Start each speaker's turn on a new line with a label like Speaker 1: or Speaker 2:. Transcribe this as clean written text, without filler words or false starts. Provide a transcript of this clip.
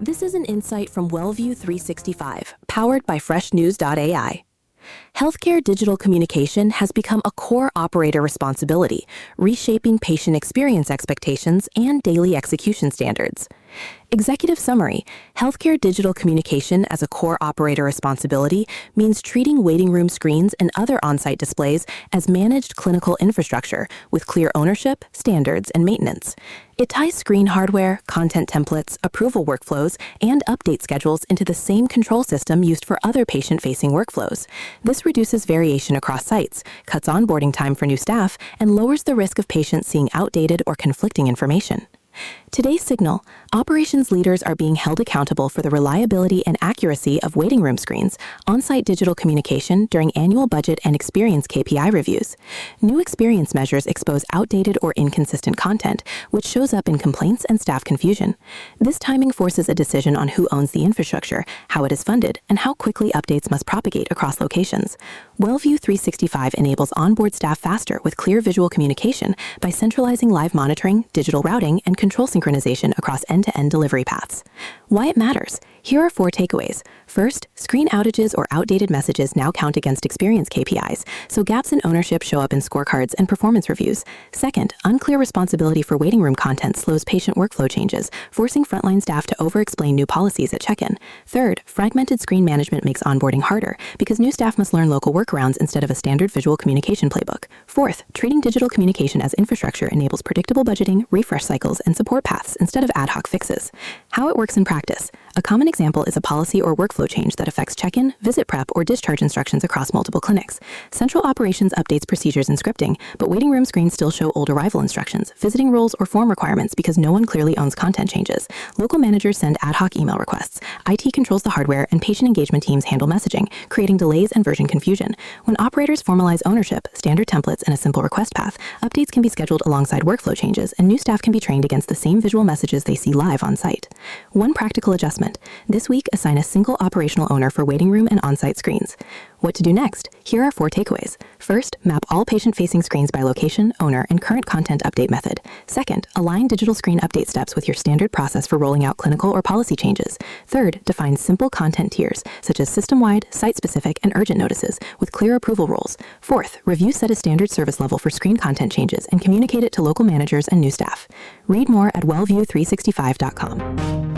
Speaker 1: This is an insight from WellView 365, powered by freshnews.ai. Healthcare digital communication has become a core operator responsibility, reshaping patient experience expectations and daily execution standards. Executive summary: healthcare digital communication as a core operator responsibility means treating waiting room screens and other on-site displays as managed clinical infrastructure with clear ownership, standards, and maintenance. It ties screen hardware, content templates, approval workflows, and update schedules into the same control system used for other patient-facing workflows. This reduces variation across sites, cuts onboarding time for new staff, and lowers the risk of patients seeing outdated or conflicting information. Today's signal: operations leaders are being held accountable for the reliability and accuracy of waiting room screens, on-site digital communication during annual budget and experience KPI reviews. New experience measures expose outdated or inconsistent content, which shows up in complaints and staff confusion. This timing forces a decision on who owns the infrastructure, how it is funded, and how quickly updates must propagate across locations. WellView 365 enables onboard staff faster with clear visual communication by centralizing live monitoring, digital routing, and control synchronization across end-to-end delivery paths. Why it matters: here are 4 takeaways. First, screen outages or outdated messages now count against experience KPIs, so gaps in ownership show up in scorecards and performance reviews. Second, unclear responsibility for waiting room content slows patient workflow changes, forcing frontline staff to over-explain new policies at check-in. Third, fragmented screen management makes onboarding harder because new staff must learn local workarounds instead of a standard visual communication playbook. Fourth, treating digital communication as infrastructure enables predictable budgeting, refresh cycles, and support paths instead of ad hoc fixes. How it works in practice: a common example is a policy or workflow change that affects check-in, visit prep, or discharge instructions across multiple clinics. Central operations updates procedures and scripting, but waiting room screens still show old arrival instructions, visiting rules, or form requirements because no one clearly owns content changes. Local managers send ad hoc email requests. IT controls the hardware, and patient engagement teams handle messaging, creating delays and version confusion. When operators formalize ownership, standard templates, and a simple request path, updates can be scheduled alongside workflow changes, and new staff can be trained against the same visual messages they see live on site. One practical adjustment: this week, assign a single operational owner for waiting room and on-site screens. What to do next? Here are 4 takeaways. First, map all patient-facing screens by location, owner, and current content update method. Second, align digital screen update steps with your standard process for rolling out clinical or policy changes. Third, define simple content tiers, such as system-wide, site-specific, and urgent notices, with clear approval rules. Fourth, review set a standard service level for screen content changes and communicate it to local managers and new staff. Read more at wellview365.com.